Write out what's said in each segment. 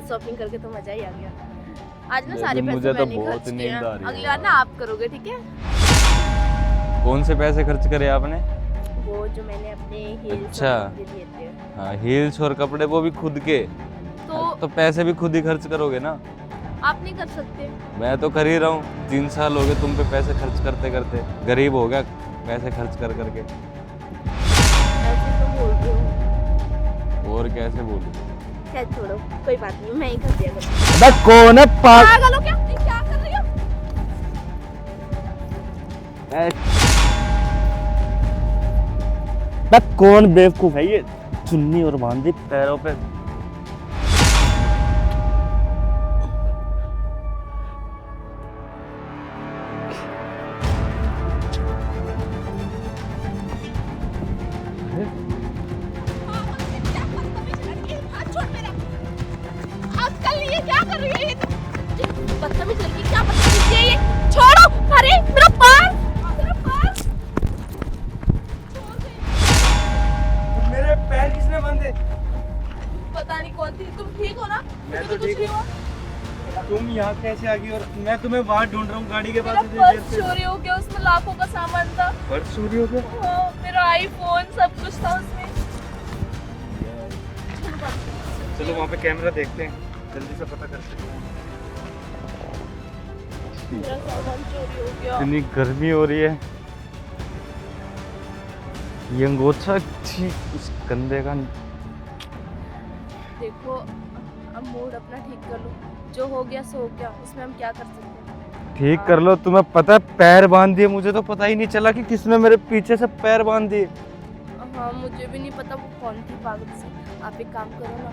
Shopping करके तो मजा ही आ गया। आज ना सारे लेकिन पैसे मुझे तो मैंने बहुत खर्च किए नींद हैं। आ रही है। अगली बार ना आप करोगे, ठीक है? कौन से पैसे खर्च करे आपने? वो जो मैंने अपने हील्स अच्छा। और कपड़े लिए थे। हाँ, हील्स और कपड़े, वो भी खुद के। तो पैसे भी खुद ही खर्च करोगे ना? आप नहीं कर सकते? मैं तो कर ही रहा हूँ। 3 साल हो गए तुम पे पैसे खर्च करते करते। गरीब हो गया पैसे खर्च कर करके। ऐसे तो बोल रहे हो। और कैसे बोलूं? खैर छोड़ो, कोई बात नहीं, मैं ही कर दिया करूँगी। अबे कौन है पागल हो क्या? ये क्या कर रही हो? कौन बेवकूफ है ये? चुन्नी और बांधी पैरों पे। बदतमीज लड़की, क्या बदतमीज है ये? छोड़ो! अरे मेरा पैर! मेरा पैर! मेरे पैर किसने बांधे? पता नहीं कौन थी। तुम ठीक हो ना? मैं मुझे तो कुछ ठीक नहीं हुआ। तुम यहाँ कैसे आ गई? और मैं तुम्हें वहाँ ढूंढ रहा हूँ गाड़ी के मेरा पास। पर्स चोरी हो गया, उसमें लाखों का सामान था। पर्स चोरी हो गया? हाँ, मेरा आईफोन सब कुछ था उसमें। चलो वहाँ पे कैमरा देखते हैं, जल्दी से पता करते हैं। मेरा सामान चोरी हो गया। इतनी गर्मी हो रही है। ये अंगोछा छी, उस गंदे का। देखो, अब मूड अपना ठीक कर लो। जो हो गया सो हो गया, उसमें हम क्या कर सकते हैं? ठीक कर लो। तुम्हें पता है पैर बांध दिए, मुझे तो पता ही नहीं चला कि किसने मेरे पीछे से पैर बांध दिए। हाँ, मुझे भी नहीं पता वो कौन थी पागल सी। आप एक काम करो ना,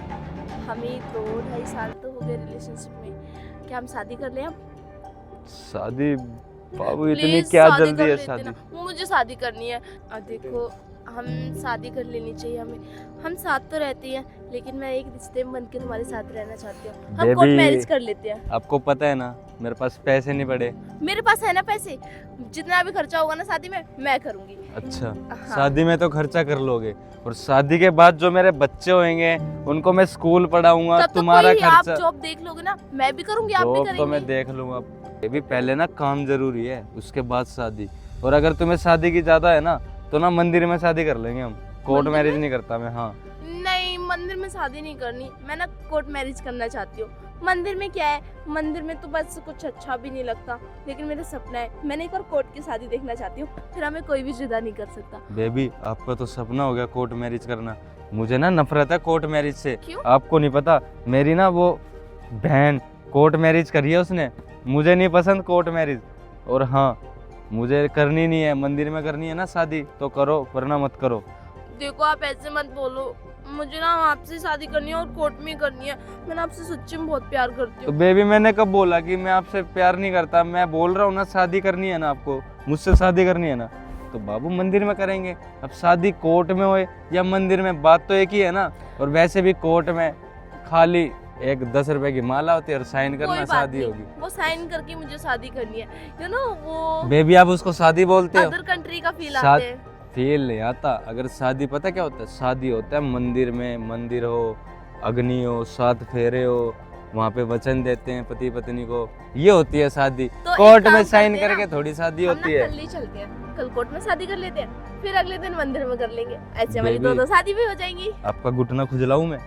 हमें 2-2.5 साल तो हो गए रिलेशनशिप में, क्या हम शादी कर लें अब? शादी? बाबू इतनी प्लीज क्या शादी जल्दी कर है लेते शादी? ना। मुझे शादी करनी है। देखो, हम शादी कर लेनी चाहिए हमें। हम साथ तो रहते हैं, लेकिन मैं एक रिश्ते में बन के तुम्हारे साथ रहना चाहती हूँ। हम कोर्ट Baby, मैरिज कर लेते हैं। आपको पता है ना मेरे पास पैसे नहीं पड़े। मेरे पास है ना पैसे, जितना भी खर्चा होगा ना शादी में मैं करूंगी। अच्छा, हाँ। शादी में तो खर्चा कर लोगे, और शादी के बाद जो मेरे बच्चे होंगे उनको मैं स्कूल पढ़ाऊंगा, तब तो तुम्हारा कोई आप खर्चा। जॉब देख लोगे ना, मैं भी करूंगी, आप भी जॉब करेंगे। तो मैं देख लूंगा। ये भी पहले ना काम जरूरी है, उसके बाद शादी। और अगर तुम्हें शादी की ज्यादा है ना तो ना मंदिर में शादी कर लेंगे हम। कोर्ट मंदिर मैरिज में? नहीं करता मैं। हाँ, नहीं, मंदिर में शादी नहीं करनी, मैं ना कोर्ट मैरिज करना चाहती हूँ। मंदिर में क्या है, मंदिर में तो बस कुछ अच्छा भी नहीं लगता, लेकिन मेरा सपना है, मैंने एक बार कोर्ट की शादी देखना चाहती हूँ, फिर हमें कोई भी जुदा नहीं कर सकता। बेबी आपका तो सपना हो गया कोर्ट मैरिज करना। मुझे ना नफरत है कोर्ट मैरिज से। क्यों? आपको नहीं पता, मेरी ना वो बहन कोर्ट मैरिज करी है उसने। मुझे नहीं पसंद कोर्ट मैरिज। और हाँ, मुझे करनी नहीं है, मंदिर में करनी है ना शादी तो करो, वरना मत करो। देखो, आप ऐसे मत बोलो, मुझे ना आपसे शादी करनी है और कोर्ट में करनी है। मैं ना आपसे सच्ची में बहुत प्यार करती तो हूँ। बेबी मैंने कब बोला कि मैं आपसे प्यार नहीं करता? मैं बोल रहा हूँ ना शादी करनी है ना, आपको मुझसे शादी करनी है ना, तो बाबू मंदिर में करेंगे। अब शादी कोर्ट में होए या मंदिर में, बात तो एक ही है ना। और वैसे भी कोर्ट में खाली एक 10 रुपए की माला होती है और साइन कोई करना, बात शादी नहीं, होगी। वो साइन करके मुझे शादी करनी है। यू नो, वो बेबी आप उसको शादी बोलते हो? अदर कंट्री का फील शाद- आते हैं। फील नहीं आता। अगर शादी पता क्या होता है? शादी होता है मंदिर में, मंदिर हो, अग्नि हो, 7 फेरे हो, वहाँ पे वचन देते हैं पति पत्नी को, ये होती है शादी। तो एक कोर्ट काम में साइन करते हैं करके ना, थोड़ी शादी हम होती ना है। कल ही चलते हैं, कल कोर्ट में शादी कर लेते हैं, फिर अगले दिन मंदिर में कर लेंगे। ऐसे हमारी Baby, 2-2 शादी भी हो जाएंगी। आपका घुटना खुजलाऊं मैं?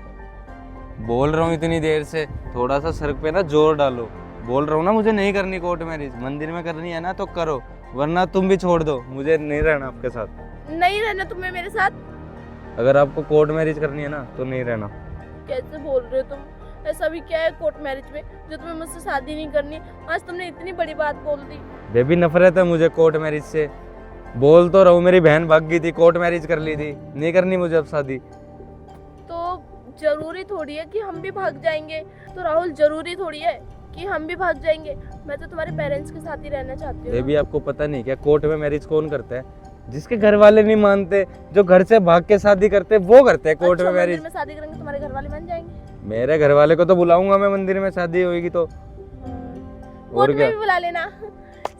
बोल रहा हूँ इतनी देर से, थोड़ा सा सर पे ना जोर डालो। बोल रहा हूँ ना मुझे नहीं करनी कोर्ट मैरिज, मंदिर में करनी है ना तो करो, वरना तुम भी छोड़ दो, मुझे नहीं रहना आपके साथ। नहीं रहना तुम्हें मेरे साथ? अगर आपको कोर्ट मैरिज करनी है ना तो नहीं रहना। कैसे बोल रहे हो तुम? ऐसा भी क्या है कोर्ट मैरिज में जो तुम्हें मुझसे शादी नहीं करनी? आज तुमने इतनी बड़ी बात बोल दी। बेबी नफरत है मुझे कोर्ट मैरिज से। बोल तो रहूं, मेरी बहन भाग गई थी, कोर्ट मैरिज कर ली थी, नहीं करनी मुझे अब शादी। तो जरूरी थोड़ी है कि हम भी भाग जाएंगे। तो राहुल, जरूरी थोड़ी है कि हम भी भाग जाएंगे। मैं तो तुम्हारे पेरेंट्स के साथ ही रहना चाहती हूँ। बेबी आपको पता नहीं क्या कोर्ट में मैरिज कौन करता है? जिसके घर वाले नहीं मानते, जो घर से भाग के शादी करते, वो करते हैं कोर्ट अच्छा, में मैरिज। मंदिर में शादी करेंगे तुम्हारे घर वाले मान जाएंगे? मेरे घर वाले को तो बुलाऊंगा मैं, मंदिर में शादी होगी तो। कोर्ट में क्या? भी बुला लेना,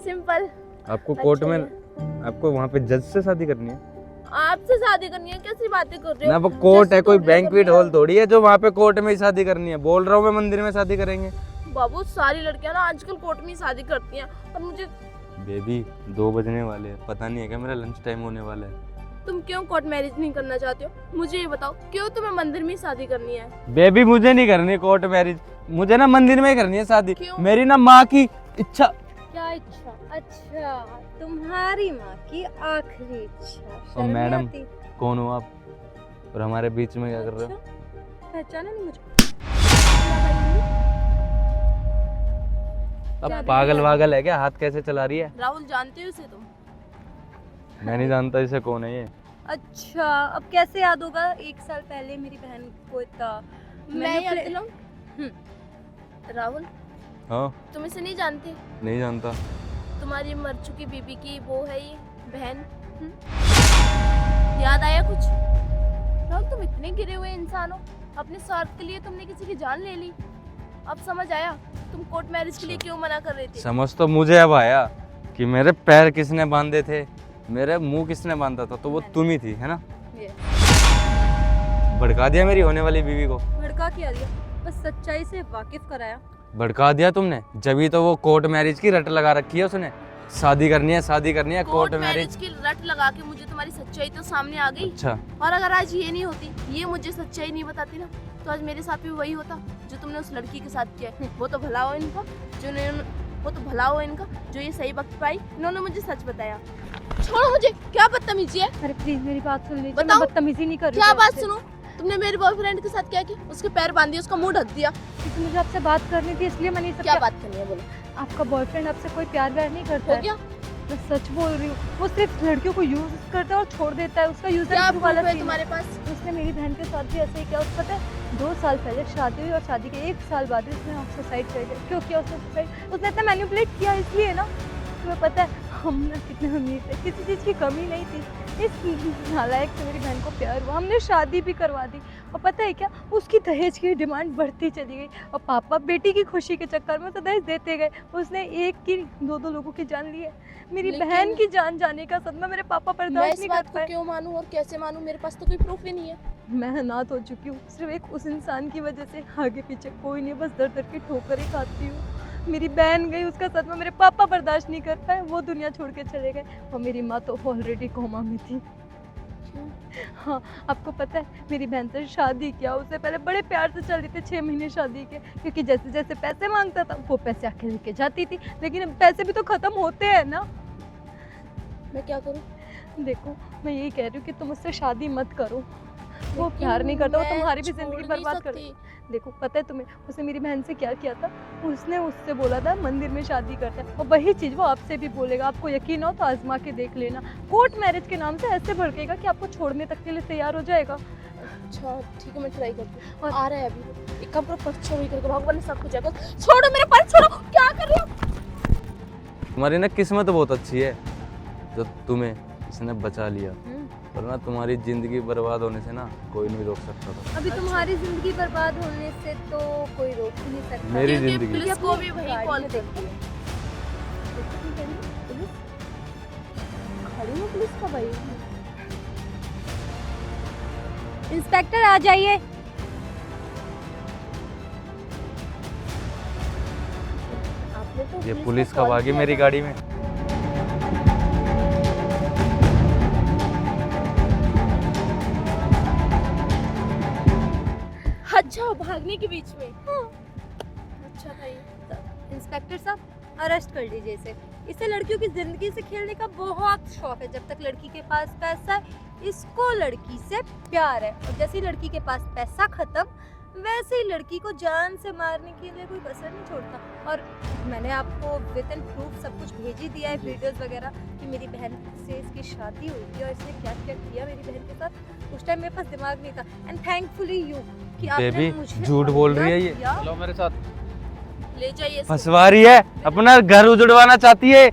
सिंपल। आपको कोर्ट अच्छा में, आपको वहाँ पे जज से शादी करनी है? आपसे शादी करनी है, कैसी बातें कर रहे ना हो? वो कोर्ट जैसे है, कोई तुमने बैंक्वेट करनी हॉल थोड़ी है जो वहाँ पे कोर्ट में ही शादी करनी है। बोल रहा हूँ मैं मंदिर में शादी करेंगे। बाबू सारी लड़कियां ना आजकल कोर्ट में ही शादी करती हैं, और मुझे बेबी 2 बजने वाले हैं, पता नहीं है क्या मेरा लंच टाइम होने वाला है। तुम क्यों कोर्ट मैरिज नहीं करना चाहते हो? मुझे ये बताओ, क्यों तुम्हें मंदिर में ही शादी करनी है? बेबी मुझे नहीं करनी कोर्ट मैरिज, मुझे ना मंदिर में ही करनी है शादी। क्यों? मेरी ना माँ की इच्छा। क्या इच्छा? अच्छा, तुम्हारी माँ की आखिरी इच्छा। शर्म नहीं मैडम, आती? कौन हो आप और हमारे बीच में क्या कर रहे हो? अच्छा, पहचाना नहीं मुझे? अब पागल वागल है क्या? हाथ कैसे चला रही है? राहुल जानते हो उसे तुम? मैं नहीं जानता इसे कौन है ये। अच्छा, अब कैसे याद होगा? 1 साल पहले मेरी बहन को इतना मैं याद दिलाऊं? हम्म। राहुल, हाँ, तुम इसे नहीं जानते? नहीं जानता। तुम्हारी मर चुकी बीबी की वो है ये बहन। याद आया कुछ? राहुल, तुम इतने गिरे हुए इंसान हो, अपने स्वार्थ के लिए तुमने किसी की जान ले ली। अब समझ आया तुम कोर्ट मैरिज के लिए क्यों मना कर रहे थे? समझ तो मुझे अब आया कि मेरे पैर किसने बांधे थे, मेरे मुंह किसने बांधा था, तो वो तुम ही थी, है ना? भड़का दिया मेरी होने वाली बीवी को। भड़का क्या दिया? बस सच्चाई से वाकिफ कराया। भड़का दिया तुमने, जभी तो वो कोर्ट मैरिज की रट लगा रखी है उसने। शादी करनी है, शादी करनी है, कोर्ट मैरिज। की रट लगा के मुझे तुम्हारी सच्चाई तो सामने आ गई। अच्छा, और अगर आज ये नहीं होती, ये मुझे सच्चाई नहीं बताती ना, तो आज मेरे साथ भी वही होता जो तुमने उस लड़की के साथ किया है। वो तो भला हो इनका जो ये सही वक्त पाई, इन्होंने मुझे सच बताया। छोड़ो मुझे, क्या बदतमीजी है? अरे प्लीज मेरी बात सुन लीजिए, बताओ। मैं बदतमीजी नहीं कर रही क्या हूँ बात आपसे। सुनो? तुमने मेरे बॉयफ्रेंड के साथ क्या किया? उसके पैर बांध दिए, उसका मुंह ढक दिया। क्योंकि मुझे आपसे बात करनी थी, इसलिए मैंने ये सब क्या किया। बात करनी है बोलो? आपका बॉयफ्रेंड आपसे कोई प्यार व्यार नहीं करता हो है? गया? मैं सच बोल रही हूँ, वो सिर्फ लड़कियों को यूज करता है और छोड़ देता है। उसका यूज क्या एंड थ्रू वाला प्रूफ है सीन है। तुम्हारे पास? उसने मेरी बहन के साथ भी ऐसे ही किया। उसको पता है 2 साल पहले शादी हुई और शादी के 1 साल बाद ही उसने सुसाइड कर दिया। क्यों किया उसने सुसाइड? उसने इतना मैनिपुलेट किया इसलिए ना। तुम्हें पता है हम ना कितने अमीर थे, किसी चीज़ की कमी नहीं थी। इस नालायक से मेरी बहन को प्यार हुआ, हमने शादी भी करवा दी। और पता है क्या, उसकी दहेज की डिमांड बढ़ती चली गई और पापा बेटी की खुशी के चक्कर में उसे दहेज देते गए। उसने एक की 2-2 लोगों की जान ली है। मेरी लेकिन- बहन की जान जाने का सदमा मेरे पापा मैं बर्दाश्त इस नहीं बात कर को पाए। क्यों मानूं और कैसे मानूं? मेरे पास तो कोई प्रूफ ही नहीं है। मैं अनाथ हो चुकी हूँ सिर्फ एक उस इंसान की वजह से। आगे पीछे कोई नहीं, बस दर दर की ठोकर ही खाती हूँ। मेरी बहन गई, उसका सदमा मेरे पापा बर्दाश्त नहीं कर पाए, वो दुनिया छोड़ के चले गए। और मेरी माँ तो ऑलरेडी कोमा में थी। हाँ, आपको पता है मेरी बहन से शादी किया, उससे पहले बड़े प्यार से चल रही थी 6 महीने शादी के। क्योंकि जैसे जैसे पैसे मांगता था वो पैसे आके लेके जाती थी। लेकिन पैसे भी तो खत्म होते हैं ना। मैं क्या करूं? देखो, मैं यही कह रही हूँ कि तुम उससे शादी मत करो। वो लेकिन प्यार नहीं करता, वो मैं तुम्हारी भी छोड़ जिंदगी नहीं बर्बाद कर सकती। देखो पता है तुम्हें उसने मेरी बहन से क्या किया था? उसने उससे बोला था मंदिर में शादी करता है, और वही चीज़ वो आपसे भी बोलेगा। आपको यकीन हो तो आजमा के देख लेना। कोर्ट मैरिज के नाम से ऐसे भड़केगा कि आपको छोड़ने तक के लिए तैयार हो जाएगा। अच्छा ठीक है, मैं ट्राई करती हूँ। और- आ रहा है अभी एक काम करो, पर छोड़ो ही करके भगवान ने सब कुछ है। छोड़ो मेरे पर, छोड़ो। क्या कर रहे हो? तुम्हारी ना किस्मत बहुत अच्छी है जो तुम्हें इसने बचा लिया, वरना तुम्हारी जिंदगी बर्बाद होने से ना कोई नहीं रोक सकता था। अभी तुम्हारी जिंदगी बर्बाद होने से तो कोई रोक ही नहीं सकता। मेरी क्योंकि जिंदगी। पुलिस को भी वही गाड़ी कॉल में करती है। पुलिस खड़ी हो पुलिस का भाई। इंस्पेक्टर आ जाइए। आपने तो ये को पुलिस कब call आ गई किया मेरी था। गाड़ी में? अच्छा, भागने के बीच में। अच्छा था ये। इंस्पेक्टर साहब अरेस्ट कर लीजिए इसे। इसे लड़कियों की जिंदगी से खेलने का बहुत शौक है। जब तक लड़की के पास पैसा है, इसको लड़की से प्यार है। और जैसे ही लड़की के पास पैसा खत्म, वैसे ही लड़की को जान से मारने के लिए कोई कसर नहीं छोड़ता। और मैंने आपको विद इन प्रूफ सब कुछ भेज ही दिया है, वीडियोस वगैरह, कि मेरी बहन से इसकी शादी हुई थी और इसने क्या क्या किया मेरी बहन के साथ। उस टाइम मेरे पास दिमाग नहीं था। एंड थैंकफुली यू कि आपने बेबी मुझे झूठ बोल रही है ये। किया। चलो मेरे साथ। ले जाइए इसको। फंसवा रही है, अपना घर उजड़वाना चाहती है।